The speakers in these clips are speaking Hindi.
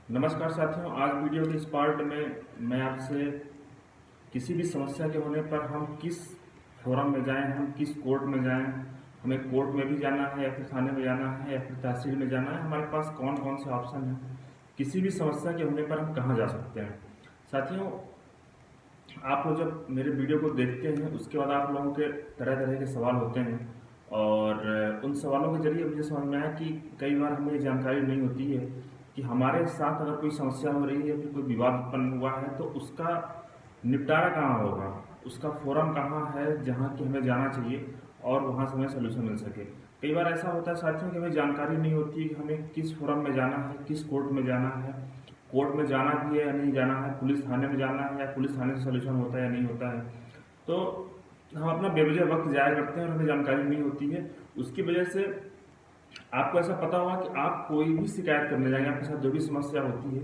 नमस्कार साथियों, आज वीडियो के इस पार्ट में मैं आपसे किसी भी समस्या के होने पर हम किस फोरम में जाएं, हम किस कोर्ट में जाएं, हमें कोर्ट में भी जाना है या फिर थाने में जाना है या फिर तहसील में जाना है, हमारे पास कौन कौन से ऑप्शन हैं, किसी भी समस्या के होने पर हम कहाँ जा सकते हैं। साथियों, आप लोग जब मेरे वीडियो को देखते हैं उसके बाद आप लोगों के तरह तरह के सवाल होते हैं और उन सवालों के जरिए मुझे समझ में आया कि कई बार हमें ये जानकारी नहीं होती है कि हमारे साथ अगर कोई समस्या हो रही है या फिर कोई विवाद उत्पन्न हुआ है तो उसका निपटारा कहाँ होगा, उसका फोरम कहाँ है जहाँ कि हमें जाना चाहिए और वहाँ से हमें सोल्यूशन मिल सके। कई बार ऐसा होता है साथियों कि हमें जानकारी नहीं होती कि हमें किस फोरम में जाना है, किस कोर्ट में जाना है, कोर्ट में जाना भी है या नहीं जाना है, पुलिस थाने में जाना है या पुलिस थाने से सोल्यूशन होता है या नहीं होता है। तो हम अपना बेवजह वक्त जाया करते हैं और हमें जानकारी नहीं होती है। उसकी वजह से आपको ऐसा पता होगा कि आप कोई भी शिकायत करने जाएंगे, आपके साथ जो भी समस्या होती है,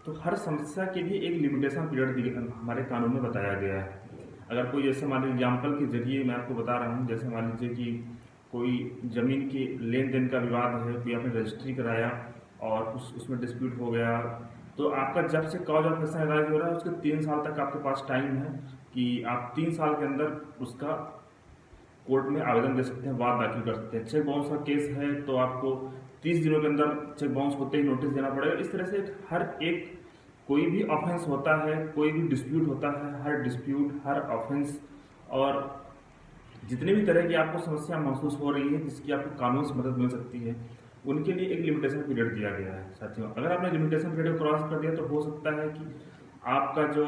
तो हर समस्या के लिए एक लिमिटेशन पीरियड हमारे कानून में बताया गया है। अगर कोई जैसे मान लीजिए एग्जाम्पल के जरिए मैं आपको बता रहा हूँ, जैसे मान लीजिए कि कोई ज़मीन के लेन देन का विवाद है, कोई आपने रजिस्ट्री कराया और उसमें डिस्प्यूट हो गया, तो आपका जब से कॉज ऑफ एक्शन अराइज हो रहा है उसके 3 साल तक आपके पास टाइम है कि आप 3 साल के अंदर उसका कोर्ट में आवेदन दे सकते हैं, वाद दाखिल कर सकते हैं। चेक बाउंस का केस है तो आपको 30 दिनों के अंदर चेक बाउंस होते ही नोटिस देना पड़ेगा। इस तरह से हर एक कोई भी ऑफेंस होता है, कोई भी डिस्प्यूट होता है, हर डिस्प्यूट, हर ऑफेंस और जितने भी तरह की आपको समस्या महसूस हो रही है जिसकी आपको कानून से मदद मिल सकती है, उनके लिए एक लिमिटेशन पीरियड दिया गया है। साथियों, अगर आपने लिमिटेशन पीरियड क्रॉस कर दिया तो हो सकता है कि आपका जो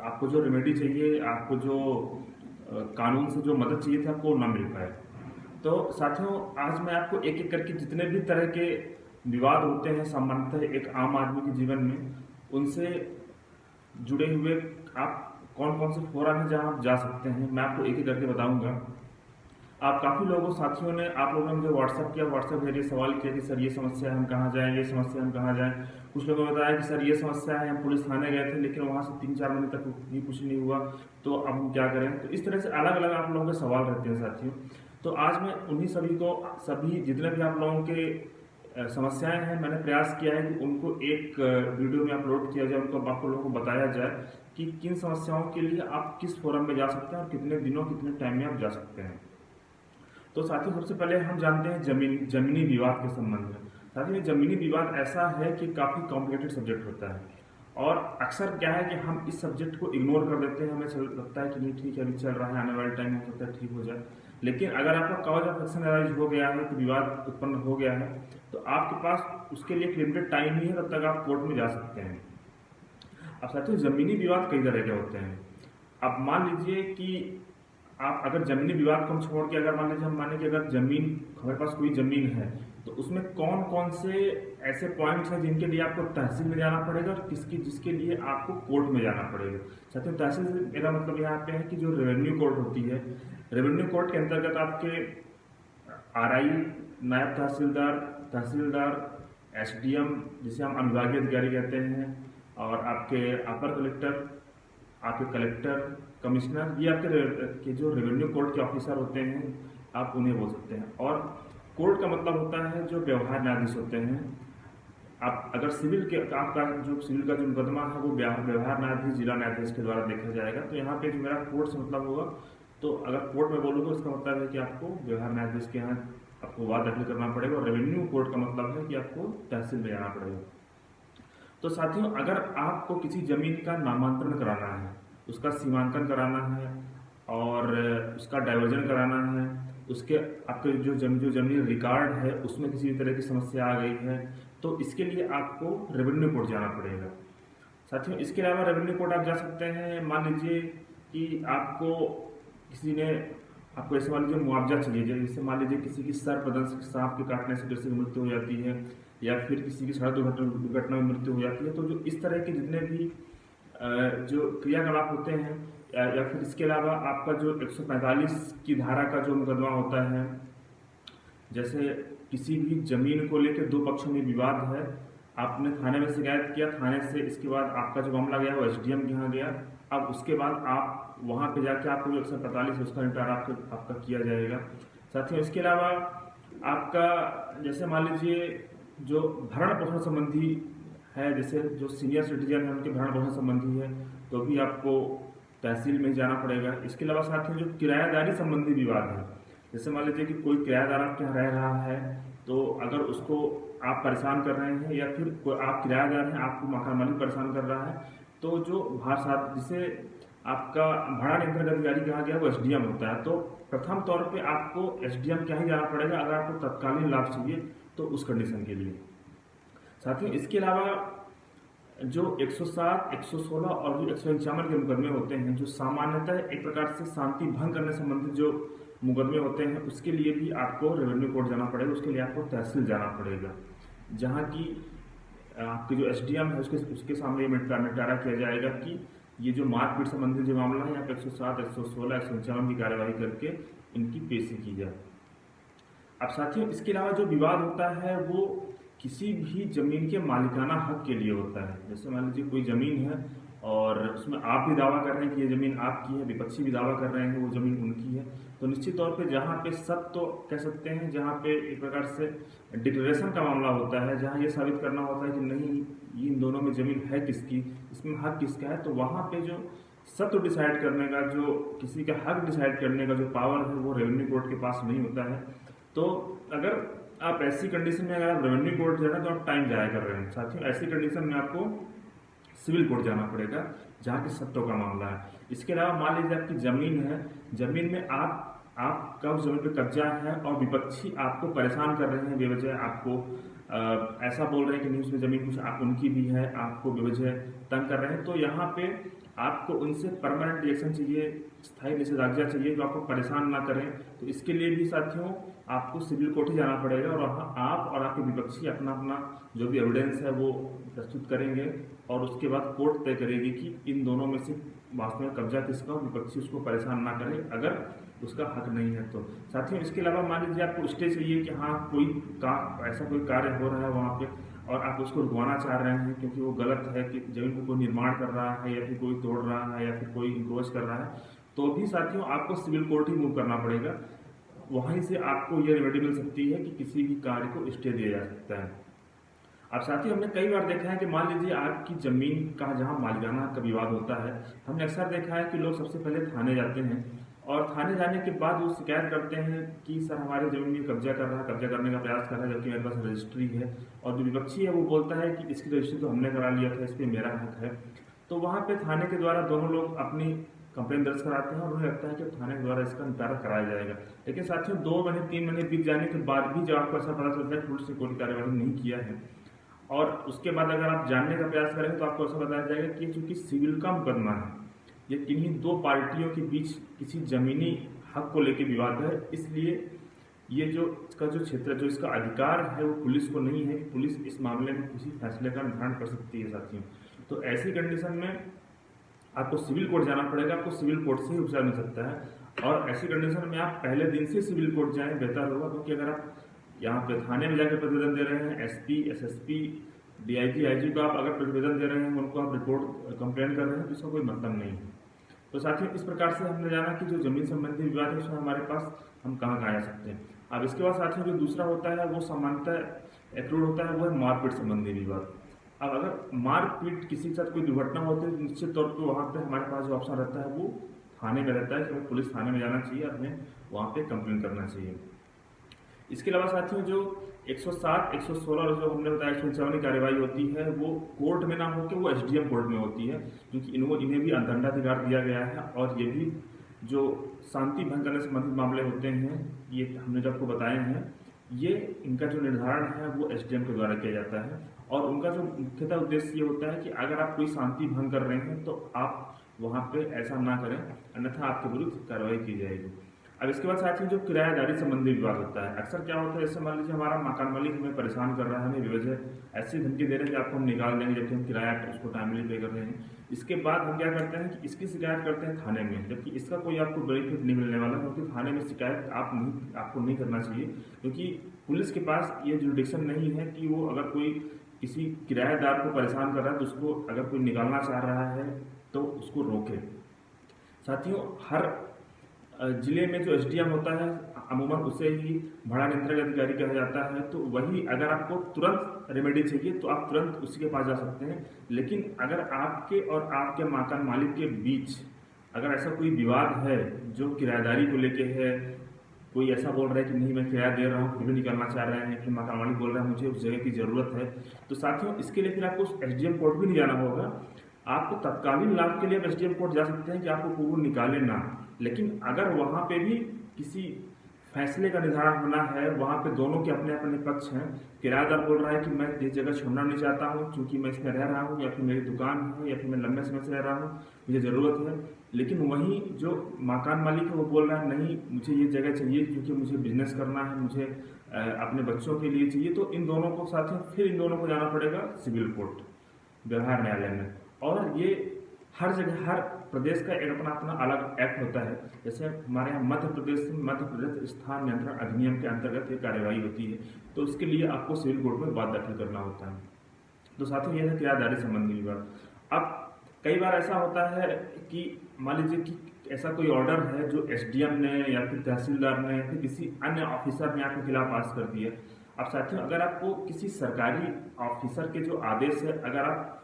आपको जो रेमेडी चाहिए, आपको जो कानून से जो मदद चाहिए थी, आपको वो ना मिल पाए। तो साथियों, आज मैं आपको एक एक करके जितने भी तरह के विवाद होते हैं सामान्यतः एक आम आदमी के जीवन में, उनसे जुड़े हुए आप कौन कौन से फोरम हैं जहां आप जा सकते हैं, मैं आपको एक एक करके बताऊंगा। आप काफ़ी लोगों साथियों ने आप लोगों ने मुझे व्हाट्सअप किया, व्हाट्सअप के जरिए सवाल किया कि सर ये समस्या है हम कहाँ जाएं, ये समस्या हम कहाँ जाएं। कुछ लोगों ने बताया कि सर ये समस्या है, हम पुलिस थाने गए थे लेकिन वहाँ से 3-4 महीने तक भी कुछ नहीं हुआ, तो अब हम क्या करें। तो इस तरह से अलग अलग आप लोगों के सवाल रहते हैं साथियों। तो आज मैं उन्हीं सभी जितने भी आप लोगों के समस्याएं हैं, मैंने प्रयास किया है कि उनको एक वीडियो में अपलोड किया जाए, उनको आप लोगों को बताया जाए कि किन समस्याओं के लिए आप किस फोरम में जा सकते हैं और कितने दिनों कितने टाइम में आप जा सकते हैं। तो साथियों, सबसे पहले हम जानते हैं जमीनी विवाद के संबंध में। साथियों, जमीनी विवाद ऐसा है कि काफ़ी कॉम्प्लिकेटेड सब्जेक्ट होता है और अक्सर क्या है कि हम इस सब्जेक्ट को इग्नोर कर देते हैं। हमें लगता है कि नहीं ठीक है, अभी चल रहा है, आने वाले टाइम में हो सकता है ठीक हो जाए। लेकिन अगर आपका कॉज ऑफ एक्शन अराइज हो गया है, कि विवाद उत्पन्न हो गया है, तो आपके पास उसके लिए लिमिटेड टाइम ही है, तब तक आप कोर्ट में जा सकते हैं। अब साथियों, जमीनी विवाद कई तरह के होते हैं। अब मान लीजिए कि आप अगर जमीनी विवाद को हम छोड़ के अगर मान लीजिए हम माने कि अगर जमीन हमारे पास कोई जमीन है, तो उसमें कौन कौन से ऐसे पॉइंट्स हैं जिनके लिए आपको तहसील में जाना पड़ेगा और जिसके लिए आपको कोर्ट में जाना पड़ेगा। साथियों, तहसील से मेरा मतलब यहाँ पे है कि जो रेवेन्यू कोर्ट होती है, रेवेन्यू कोर्ट के अंतर्गत आपके आरआई, नायब तहसीलदार, तहसीलदार, एसडीएम जिसे हम अनुविभागीय अधिकारी कहते हैं, और आपके अपर कलेक्टर, आपके कलेक्टर, कमिश्नर, ये आपके जो रेवेन्यू कोर्ट के ऑफिसर होते हैं, आप उन्हें बोल सकते हैं। और कोर्ट का मतलब होता है जो व्यवहार न्यायाधीश होते हैं। आप अगर सिविल के आपका जो सिविल का जो मुकदमा है वो व्यवहार न्यायाधीश, जिला न्यायाधीश के द्वारा देखा जाएगा। तो यहाँ पे जो मेरा कोर्ट से मतलब होगा, तो अगर कोर्ट में बोलूँ तो इसका मतलब है कि आपको व्यवहार न्यायाधीश के यहाँ आपको वाद दाखिल करना पड़ेगा, और रेवेन्यू कोर्ट का मतलब है कि आपको तहसील में जाना पड़ेगा। तो साथियों, अगर आपको किसी जमीन का नामांतरण कराना है, उसका सीमांकन कराना है और उसका डाइवर्जन कराना है, उसके आपके जो जमीन रिकॉर्ड है उसमें किसी भी तरह की समस्या आ गई है, तो इसके लिए आपको रेवेन्यू कोर्ट जाना पड़ेगा। साथियों, इसके अलावा रेवेन्यू कोर्ट आप जा सकते हैं। मान लीजिए कि आपको किसी ने आपको ऐसे मान लीजिए मुआवजा चाहिए, जैसे मान लीजिए किसी की सर्पदंश सांप के काटने से किसी की मृत्यु हो जाती है, या फिर किसी की सड़क दुर्घटना में मृत्यु हो जाती है। तो जो इस तरह के जितने भी जो क्रियाकलाप होते हैं, या फिर इसके अलावा आपका जो 145 की धारा का जो मुकदमा होता है, जैसे किसी भी जमीन को लेकर दो पक्षों में विवाद है, आपने थाने में शिकायत किया, थाने से इसके बाद आपका जो मामला गया वो एसडीएम के यहाँ गया। अब उसके बाद आप वहाँ पे जाके आपको जो 145 है उसका निपटारा आपका किया जाएगा। साथियों, इसके अलावा आपका जैसे मान लीजिए जो भरण पोषण संबंधी है, जैसे जो सीनियर सिटीजन है उनके भरण पोषण संबंधी है तो भी आपको तहसील में ही जाना पड़ेगा। इसके अलावा साथ में जो किराएदारी संबंधी विवाद है, जैसे मान लीजिए कि कोई किराएदार आपके यहाँ रह रहा है तो अगर उसको आप परेशान कर रहे हैं या फिर कोई आप किराएदार हैं आपको मकान मालिक परेशान कर रहा है, तो जो भाषा जिसे आपका भाड़ा नियंत्रण अधिकारी कहा गया वो एसडीएम होता है। तो प्रथम तौर पे आपको एसडीएम क्या ही जाना पड़ेगा अगर आपको तत्कालीन लाभ चाहिए तो उस कंडीशन के लिए। साथियों इसके अलावा जो 107, 116 और जो 151 के मुकदमे होते हैं, जो सामान्यतः एक प्रकार से शांति भंग करने संबंधित जो मुकदमे होते हैं, उसके लिए भी आपको रेवेन्यू कोर्ट जाना पड़ेगा, उसके लिए आपको तहसील जाना पड़ेगा, जहाँ की आपके जो एसडीएम है उसके सामने निपटारा किया जाएगा कि ये जो मारपीट संबंधित जो मामला है यहाँ पे 107, 116, 151 की कार्यवाही करके इनकी पेशी की जाए। अब साथियों इसके अलावा जो विवाद होता है वो किसी भी जमीन के मालिकाना हक के लिए होता है। जैसे मान लीजिए कोई जमीन है और उसमें आप भी दावा कर रहे हैं कि ये जमीन आपकी है, विपक्षी भी दावा कर रहे हैं कि वो जमीन उनकी है, तो निश्चित तौर पे जहाँ पे सब तो कह सकते हैं, जहाँ पे एक प्रकार से डिक्लेरेशन का मामला होता है, जहाँ ये साबित करना होता है कि नहीं इन दोनों में जमीन है किसकी, इसमें हक किसका है, तो वहाँ पे जो सत्य डिसाइड करने का, जो किसी का हक डिसाइड करने का जो पावर है वो रेवेन्यू कोर्ट के पास नहीं होता है। तो अगर आप ऐसी कंडीशन में अगर आप रेवेन्यू कोर्ट जा रहे हैं तो आप टाइम जाया कर रहे हैं। साथियों ऐसी कंडीशन में आपको सिविल कोर्ट जाना पड़ेगा जहाँ की सत्तों का मामला है। इसके अलावा मान लीजिए आपकी जमीन है, जमीन में आपका उस जमीन पे कब्जा है और विपक्षी आपको परेशान कर रहे हैं बेवजह, आपको ऐसा बोल रहे हैं कि नहीं उसमें जमीन कुछ आप उनकी भी है, आपको बेवजह तंग कर रहे हैं, तो यहाँ पे आपको उनसे परमानेंट रिएक्शन चाहिए, स्थायी निषेधाज्ञा चाहिए जो आपको परेशान ना करें। तो इसके लिए भी साथियों आपको सिविल कोर्ट ही जाना पड़ेगा और वहाँ आप और आपके विपक्षी अपना अपना जो भी एविडेंस है वो प्रस्तुत करेंगे और उसके बाद कोर्ट तय करेगी कि इन दोनों में से वास्तव में कब्जा किसका और विपक्षी उसको परेशान ना करे अगर उसका हक नहीं है तो। साथियों इसके अलावा मान लीजिए आपको स्टे चाहिए कि हाँ कोई ऐसा कोई कार्य हो रहा है वहाँ पे और आप उसको रुकवाना चाह रहे हैं क्योंकि वो गलत है कि जमीन को कोई निर्माण कर रहा है या फिर कोई तोड़ रहा है या फिर कोई इंक्रोच कर रहा है, तो भी साथियों आपको सिविल कोर्ट ही मूव करना पड़ेगा। वहीं से आपको ये रेमेडी मिल सकती है कि किसी भी कार्य को स्टे दिया जा सकता है। अब साथियों हमने कई बार देखा है कि मान लीजिए आपकी जमीन का जहाँ मालिकाना का विवाद होता है, हमने अक्सर देखा है कि लोग सबसे पहले थाने जाते हैं और थाने जाने के बाद वो शिकायत करते हैं कि सर हमारे जमीन में कब्जा कर रहा है, कब्जा करने का प्रयास कर रहा है, जबकि मेरे पास रजिस्ट्री है, और जो विपक्षी है वो बोलता है कि इसकी रजिस्ट्री तो हमने करा लिया था, इस पर मेरा हक है। तो वहाँ पे थाने के द्वारा दोनों लोग अपनी कंप्लेन दर्ज कराते हैं और उन्हें लगता है कि थाने के द्वारा इसका निपटारा कराया जाएगा। लेकिन साथियों 2 महीने 3 महीने बीत जाने के बाद भी जब आपको ऐसा पता चलता है कि पुलिस ने कोई कार्रवाई नहीं किया है और उसके बाद अगर आप जानने का प्रयास करेंगे तो आपको ऐसा बताया जाएगा कि चूंकि सिविल का मुकदमा है, ये किन्हीं 2 पार्टियों के बीच किसी जमीनी हक को लेकर विवाद है, इसलिए ये जो इसका जो क्षेत्र जो इसका अधिकार है वो पुलिस को नहीं है कि पुलिस इस मामले में किसी फैसले का निर्धारण कर सकती है। साथियों तो ऐसी कंडीशन में आपको सिविल कोर्ट जाना पड़ेगा, आपको सिविल कोर्ट से ही उपचार मिल सकता है और ऐसी कंडीशन में आप पहले दिन से सिविल कोर्ट जाएं बेहतर होगा, क्योंकि अगर आप यहाँ पे थाने में जाकर प्रतिवेदन दे रहे हैं, एसपी, एसएसपी, डीआईजी, आईजी को आप अगर प्रतिवेदन दे रहे हैं, उनको आप रिपोर्ट कंप्लेन कर रहे हैं तो इसका कोई मतलब नहीं है। तो साथियों इस प्रकार से हमने जाना कि जो जमीन संबंधी विवाद है उसमें हमारे पास हम कहाँ कहाँ आ सकते हैं। अब इसके बाद साथियों जो दूसरा होता है वो सामान्यतः एक्लूड होता है, वो है मारपीट संबंधी विवाद। अब अगर मारपीट किसी के साथ कोई दुर्घटना होती है तो निश्चित तौर पर वहाँ पे हमारे पास जो ऑप्शन रहता है वो थाने में रहता है कि हमें पुलिस थाने में जाना चाहिए और हमें वहाँ पे कंप्लेन करना चाहिए। इसके अलावा साथियों जो 107, 116 और जो हमने बताया 151 की कार्यवाही होती है वो कोर्ट में ना होकर वो एसडीएम कोर्ट में होती है, क्योंकि इन्हें भी दंडाधिकार दिया गया है और ये भी जो शांति भंग करने से संबंधित मामले होते हैं ये हमने जो आपको बताए हैं, ये इनका जो निर्धारण है वो एसडीएम के द्वारा किया जाता है और उनका जो मुख्यतः उद्देश्य ये होता है कि अगर आप कोई शांति भंग कर रहे हैं तो आप वहाँ पे ऐसा ना करें, अन्यथा आपके विरुद्ध कार्रवाई की जाएगी। अब इसके बाद साथियों जो किराएदारी संबंधी विवाद होता है, अक्सर क्या होता है, जैसे मान लीजिए हमारा मकान मालिक हमें परेशान कर रहा है, हमें बेवजह ऐसी धमकी दे रहे हैं कि आपको हम निकाल देंगे जबकि हम किराया उसको टाइमली पे कर रहे हैं। इसके बाद हम क्या करते हैं कि इसकी शिकायत करते हैं थाने में, जबकि इसका कोई आपको बेनिफिट नहीं मिलने वाला, क्योंकि थाने में शिकायत आपको नहीं करना चाहिए, क्योंकि पुलिस के पास ये जुरिडिक्शन नहीं है कि वो अगर कोई किसी किराएदार को परेशान कर रहा है तो उसको अगर कोई निकालना चाह रहा है तो उसको रोके। साथियों हर जिले में जो एसडीएम होता है अमूमन उसे ही भाड़ा नियंत्रक अधिकारी कहा जाता है। तो वही अगर आपको तुरंत रेमेडी चाहिए तो आप तुरंत उसी के पास जा सकते हैं। लेकिन अगर आपके और आपके मकान मालिक के बीच अगर ऐसा कोई विवाद है जो किराएदारी को लेके है, कोई ऐसा बोल रहा है कि नहीं मैं किराया दे रहा हूँ फिर भी निकलना चाह रहे हैं, फिर मकान मालिक बोल रहा है मुझे उस जगह की ज़रूरत है, तो साथियों इसके लिए फिर आपको एसडीएम कोर्ट भी नहीं जाना होगा। आपको तत्कालीन लाभ के लिए आप एसडीएम कोर्ट जा सकते हैं कि आपको पूर्व निकाले ना। लेकिन अगर वहाँ पे भी किसी फैसले का निर्धारण होना है, वहाँ पे दोनों के अपने अपने पक्ष हैं। किराएदार बोल रहा है कि मैं इस जगह छोड़ना नहीं चाहता हूँ क्योंकि मैं इसमें रह रहा हूँ, या फिर मेरी दुकान है, या फिर मैं लंबे समय से रह रहा हूँ, मुझे ज़रूरत है। लेकिन वहीं जो मकान मालिक है वो बोल रहा है नहीं मुझे ये जगह चाहिए क्योंकि मुझे बिजनेस करना है, मुझे अपने बच्चों के लिए चाहिए। तो इन दोनों को साथ में फिर इन दोनों को जाना पड़ेगा सिविल कोर्ट, व्यवहार न्यायालय में। और ये हर जगह हर प्रदेश का एक अपना अपना अलग एक्ट होता है। जैसे हमारे यहाँ मध्य प्रदेश स्थान नियंत्रण अधिनियम के अंतर्गत ये कार्यवाही होती है, तो उसके लिए आपको सिविल कोर्ट में वाद दाखिल करना होता है। तो साथियों यह है किराएदारी संबंधी विवाद। अब कई बार ऐसा होता है कि मान लीजिए कि ऐसा कोई ऑर्डर है जो एसडीएम ने या फिर तहसीलदार ने या फिर किसी अन्य ऑफिसर ने आपके खिलाफ पास कर दिया। अब साथियों अगर आपको किसी सरकारी ऑफिसर के जो आदेश है अगर आप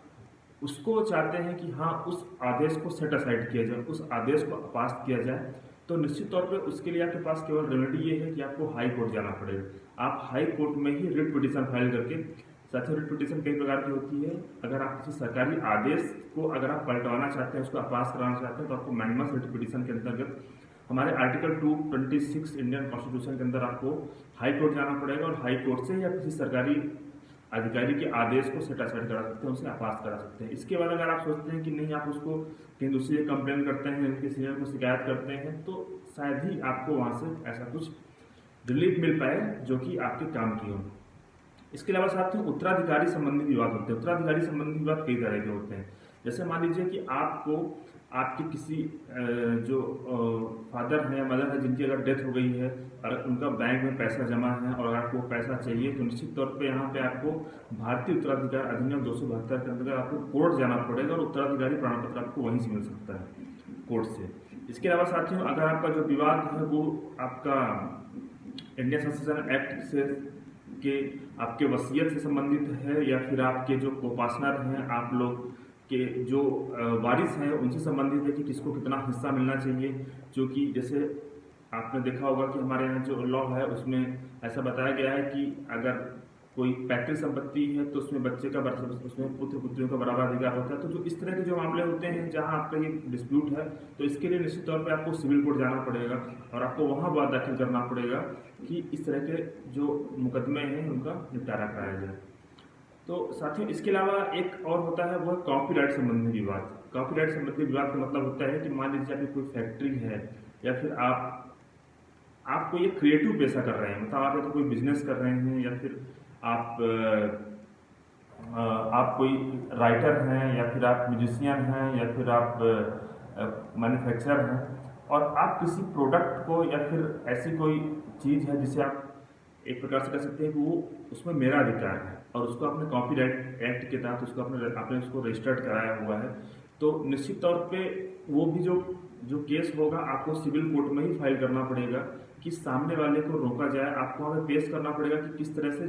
उसको चाहते हैं कि हाँ उस आदेश को सेट असाइड किया जाए, उस आदेश को पास किया जाए, तो निश्चित तौर पे उसके लिए आपके पास केवल रेमेडी ये है कि आपको हाई कोर्ट जाना पड़ेगा। आप हाई कोर्ट में ही रिट पिटीशन फाइल करके, साथियों रिट पिटीशन कई प्रकार की होती है। अगर आप किसी सरकारी आदेश को अगर आप पलटवाना चाहते हैं, उसको अपास कराना चाहते हैं, तो आपको मैंडमस रिट पिटीशन के अंतर्गत हमारे आर्टिकल 226 इंडियन कॉन्स्टिट्यूशन के अंदर आपको हाई कोर्ट जाना पड़ेगा और हाई कोर्ट से या किसी सरकारी अधिकारी के आदेश को सेट असाइड करा सकते हैं, उसे अपास करा सकते हैं। इसके बाद अगर आप सोचते हैं कि नहीं आप उसको कहीं दूसरी जगह कंप्लेन करते हैं, उनके सीनियर को शिकायत करते हैं, तो शायद ही आपको वहाँ से ऐसा कुछ रिलीफ मिल पाए जो कि आपके काम की हो। इसके अलावा साथियों उत्तराधिकारी संबंधी विवाद होते हैं। उत्तराधिकारी संबंधी विवाद कई तरह के होते हैं। जैसे मान लीजिए कि आपको आपके किसी जो फादर हैं या मदर है जिनकी अगर डेथ हो गई है और उनका बैंक में पैसा जमा है और अगर आपको पैसा चाहिए, तो निश्चित तौर पे यहाँ पे आपको भारतीय उत्तराधिकार अधिनियम 272 के अंतर्गत आपको कोर्ट जाना पड़ेगा और उत्तराधिकारी प्रमाण पत्र आपको वहीं से मिल सकता है कोर्ट से। इसके अलावा साथियों अगर आपका जो विवाद है वो आपका इंडियन सक्सेशन एक्ट से के आपके वसीयत से संबंधित है या फिर आपके जो कोपार्टनर हैं, आप लोग के जो वारिस हैं उनसे संबंधित है कि किसको कितना हिस्सा मिलना चाहिए। जो कि जैसे आपने देखा होगा कि हमारे यहाँ जो लॉ है उसमें ऐसा बताया गया है कि अगर कोई पैतृक संपत्ति है तो उसमें बच्चे का उसमें पुत्र पुत्रियों का बराबर अधिकार होता है। तो जो इस तरह के जो मामले होते हैं जहाँ आपका ये डिस्प्यूट है, तो इसके लिए निश्चित तौर पे आपको सिविल कोर्ट जाना पड़ेगा और आपको वहाँ वाद दाखिल करना पड़ेगा कि इस तरह के जो मुकदमे हैं उनका निपटारा कराया जाए। तो साथियों इसके अलावा एक और होता है वो कॉपीराइट संबंधी विवाद। कॉपीराइट संबंधी विवाद का मतलब होता है कि मान लीजिए आपकी कोई फैक्ट्री है या फिर आप कोई एक क्रिएटिव पेशा कर रहे हैं, मतलब आप या तो कोई बिजनेस कर रहे हैं या फिर आप कोई राइटर हैं या फिर आप म्यूजिशियन हैं या फिर आप मैन्युफैक्चरर हैं और आप किसी प्रोडक्ट को या फिर ऐसी कोई चीज़ है जिसे आप एक प्रकार से कह सकते हैं कि वो उसमें मेरा अधिकार है और उसको आपने कॉपीराइट एक्ट के तहत उसको आपने उसको रजिस्टर्ड कराया हुआ है, तो निश्चित तौर पे वो भी जो केस होगा आपको सिविल कोर्ट में ही फाइल करना पड़ेगा कि सामने वाले को रोका जाए। आपको हमें पेश करना पड़ेगा कि किस तरह से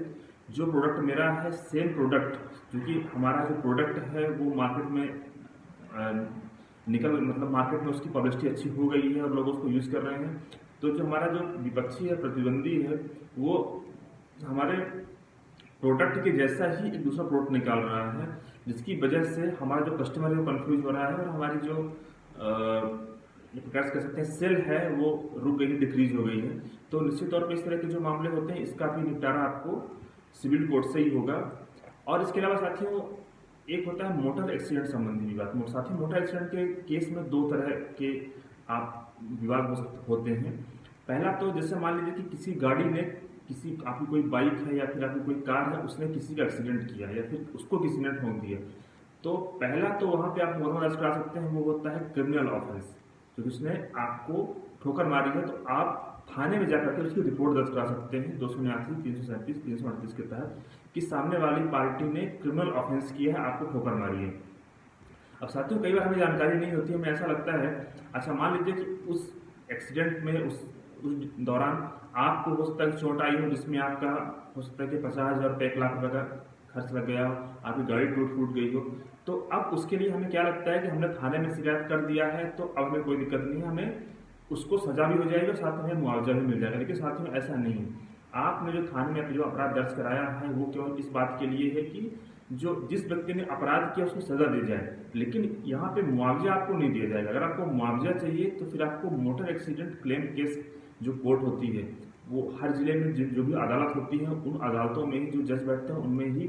जो प्रोडक्ट मेरा है सेम प्रोडक्ट, क्योंकि हमारा जो प्रोडक्ट है वो मार्केट में मतलब मार्केट में उसकी पब्लिसिटी अच्छी हो गई है और लोग उसको यूज़ कर रहे हैं। तो जो हमारा जो विपक्षी है, प्रतिद्वंदी है, वो हमारे प्रोडक्ट के जैसा ही एक दूसरा प्रोडक्ट निकाल रहा है, जिसकी वजह से हमारा जो कस्टमर है वो कन्फ्यूज हो रहा है और हमारी जो एक प्रकार से कह सकते हैं सेल है वो रुक गई, डिक्रीज हो गई है। तो निश्चित तौर पर इस तरह के जो मामले होते हैं इसका भी निपटारा आपको सिविल कोर्ट से ही होगा। और इसके अलावा साथियों एक होता है मोटर एक्सीडेंट संबंधी विवाद। साथियों मोटर एक्सीडेंट के केस में दो तरह के आप विवाद होते हैं। पहला तो जैसे मान लीजिए कि किसी गाड़ी ने आपकी कोई बाइक है या फिर आपकी कोई कार है, उसने किसी का एक्सीडेंट किया या फिर उसको किसी ने ठोक दिया, तो पहला तो वहाँ पे आप मुकदमा दर्ज करा सकते हैं, वो होता है क्रिमिनल ऑफेंस। तो उसने आपको ठोकर मारी है तो आप थाने में जाकर के उसकी रिपोर्ट दर्ज करा सकते हैं 279, 337, 338 के तहत कि सामने वाली पार्टी ने क्रिमिनल ऑफेंस किया है, आपको ठोकर मारी है। अब साथियों कई बार हमें जानकारी नहीं होती है, हमें ऐसा लगता है अच्छा मान लीजिए कि उस एक्सीडेंट में उस दौरान आपको हो सकता है चोट आई हो जिसमें आपका हो सकता है कि 50,000 रुपये 1 लाख रुपये का खर्च लग गया हो, आपकी गाड़ी टूट फूट गई हो, तो अब उसके लिए हमें क्या लगता है कि हमने थाने में शिकायत कर दिया है तो अब हमें कोई दिक्कत नहीं है, हमें उसको सजा भी हो जाएगी और साथ में मुआवजा भी मिल जाएगा। लेकिन साथियों ऐसा नहीं है। आपने जो थाने में जो अपराध दर्ज कराया है वो केवल इस बात के लिए है कि जो जिस व्यक्ति ने अपराध किया उसको सजा दी जाए, लेकिन यहाँ पे मुआवजा आपको नहीं दिया जाएगा। अगर आपको मुआवजा चाहिए तो फिर आपको मोटर एक्सीडेंट क्लेम केस जो कोर्ट होती है वो हर जिले में जो भी अदालत होती है उन अदालतों में ही जो जज बैठते हैं उनमें ही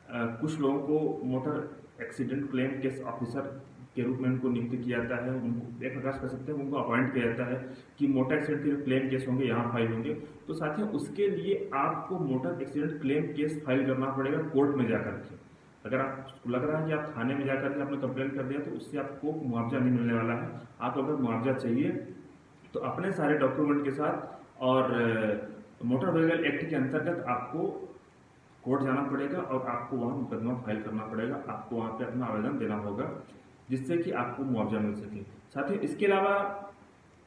कुछ लोगों को motor accident claim case officer के रूप में उनको नियुक्त किया जाता है, उनको एक प्रकार से कह सकते हैं उनको अपॉइंट किया जाता है कि मोटर एक्सीडेंट के जो क्लेम केस होंगे यहाँ फाइल होंगे। तो साथियों उसके लिए आपको motor accident claim case file करना पड़ेगा कोर्ट में जाकर के। अगर आपको लग रहा है कि आप थाने में जाकर के आपने कंप्लेन कर दिया तो उससे आपको मुआवजा नहीं मिलने वाला है। आप अगर मुआवजा चाहिए तो अपने सारे डॉक्यूमेंट के साथ और मोटर व्हीकल एक्ट के अंतर्गत आपको कोर्ट जाना पड़ेगा और आपको वहाँ मुकदमा फाइल करना पड़ेगा, आपको वहाँ पे अपना आवेदन देना होगा जिससे कि आपको मुआवजा मिल सके। साथ ही इसके अलावा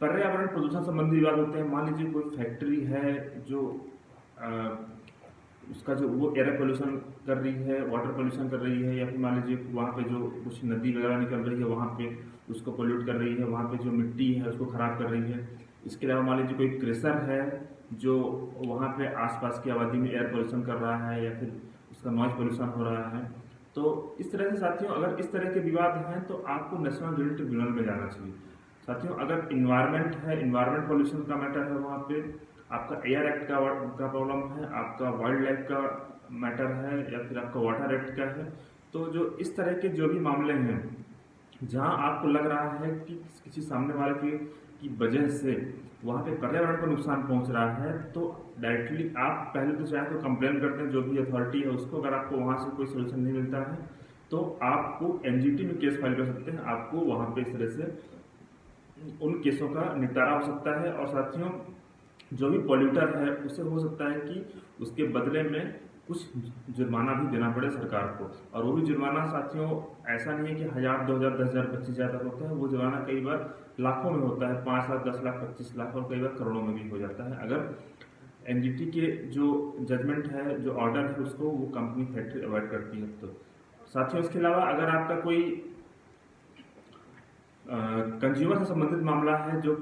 पर्यावरण प्रदूषण संबंधी विवाद होते हैं। मान लीजिए कोई फैक्ट्री है जो उसका जो वो एयर पोल्यूशन कर रही है, वाटर पोल्यूशन कर रही है, या फिर मान लीजिए वहाँ पे जो कुछ नदी वगैरह निकल रही है वहाँ पे उसको पोल्यूट कर रही है, वहाँ पे जो मिट्टी है उसको खराब कर रही है। इसके अलावा मान लीजिए कोई क्रेशर है जो वहाँ पे आसपास की आबादी में एयर पोल्यूशन कर रहा है या फिर उसका नॉइज पोल्यूशन हो रहा है। तो इस तरह से साथियों अगर इस तरह के विवाद हैं तो आपको नेशनल ग्रीन ट्रिब्यूनल में जाना चाहिए। साथियों अगर इन्वायरमेंट है, इन्वायरमेंट पोल्यूशन का मैटर है, वहाँ पे आपका एयर एक्ट का प्रॉब्लम है, आपका वाइल्ड लाइफ का मैटर है या फिर आपका वाटर एक्ट का है, तो जो इस तरह के जो भी मामले हैं जहाँ आपको लग रहा है कि किसी सामने वाले की वजह से वहाँ पे पर्यावरण को नुकसान पहुँच रहा है तो डायरेक्टली आप पहले तो चाहे तो कंप्लेन करते हैं जो भी अथॉरिटी है उसको। अगर आपको वहाँ से कोई सोल्यूशन नहीं मिलता है तो आपको एनजीटी में केस फाइल कर सकते हैं, आपको वहाँ पे इस तरह से उन केसों का निपटारा हो सकता है। और साथियों जो भी पॉल्यूटर है उसे हो सकता है कि उसके बदले में कुछ जुर्माना भी देना पड़े सरकार को, और वो भी जुर्माना साथियों ऐसा नहीं है कि 1,000, 2,000, 10,000, 25,000 होता है। वो जुर्माना कई बार लाखों में होता है, 5 लाख, 10 लाख, 25 लाख और कई बार करोड़ों में भी हो जाता है अगर एनजीटी के जो जजमेंट है, जो ऑर्डर है उसको वो कंपनी फैक्ट्री अवॉइड करती है। तो साथियों इसके अलावा अगर आपका कोई कंज्यूमर से संबंधित मामला है, जो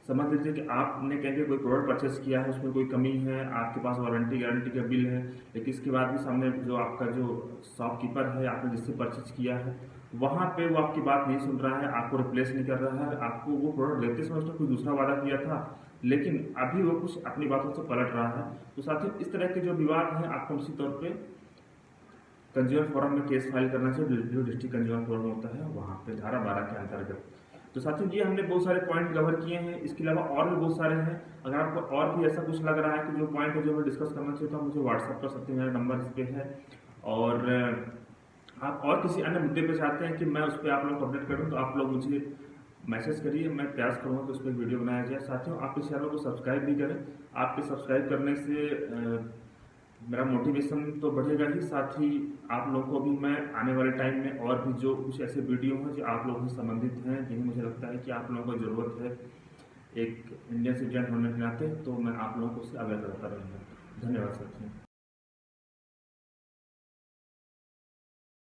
समझ लीजिए कि आपने कहीं कोई प्रोडक्ट परचेस किया है उसमें कोई कमी है, आपके पास वारंटी गारंटी का बिल है, लेकिन इसके बाद भी सामने जो आपका जो शॉपकीपर है आपने जिससे परचेस किया है वहाँ पे वो आपकी बात नहीं सुन रहा है, आपको रिप्लेस नहीं कर रहा है, आपको वो प्रोडक्ट लेते समय उसने कोई दूसरा वादा किया था लेकिन अभी वो कुछ अपनी बातों से पलट रहा है। तो साथियों इस तरह के जो विवाद हैं आपको निश्चित तौर पर कंज्यूमर फोरम में केस फाइल करना चाहिए, जो डिस्ट्रिक्ट कंज्यूमर फोरम होता है वहाँ पे धारा 12 के अंतर्गत। तो साथियों ये हमने बहुत सारे पॉइंट कवर किए हैं, इसके अलावा और भी बहुत सारे हैं। अगर आपको और भी ऐसा कुछ लग रहा है कि जो पॉइंट है जो हमें डिस्कस करना चाहिए तो आप मुझे व्हाट्सअप कर सकते हैं, मेरा नंबर इस पर है। और आप और किसी अन्य मुद्दे पे चाहते हैं कि मैं उस पर आप लोग अपडेट करूँ तो आप लोग मुझे मैसेज करिए, मैं प्रयास करूँगा कि उस पर वीडियो बनाया जाए। साथियों आप इस चैनल को सब्सक्राइब भी करें, आपके सब्सक्राइब करने से मेरा मोटिवेशन तो बढ़ेगा ही, साथ ही आप लोगों को भी मैं आने वाले टाइम में और भी जो कुछ ऐसे वीडियो हैं जो आप लोगों से संबंधित हैं, जिन्हें मुझे लगता है कि आप लोगों को ज़रूरत है एक इंडियन सिटीजन होने के नाते, तो मैं आप लोगों को उससे अवगत करता रहूँगा। धन्यवाद साथियों।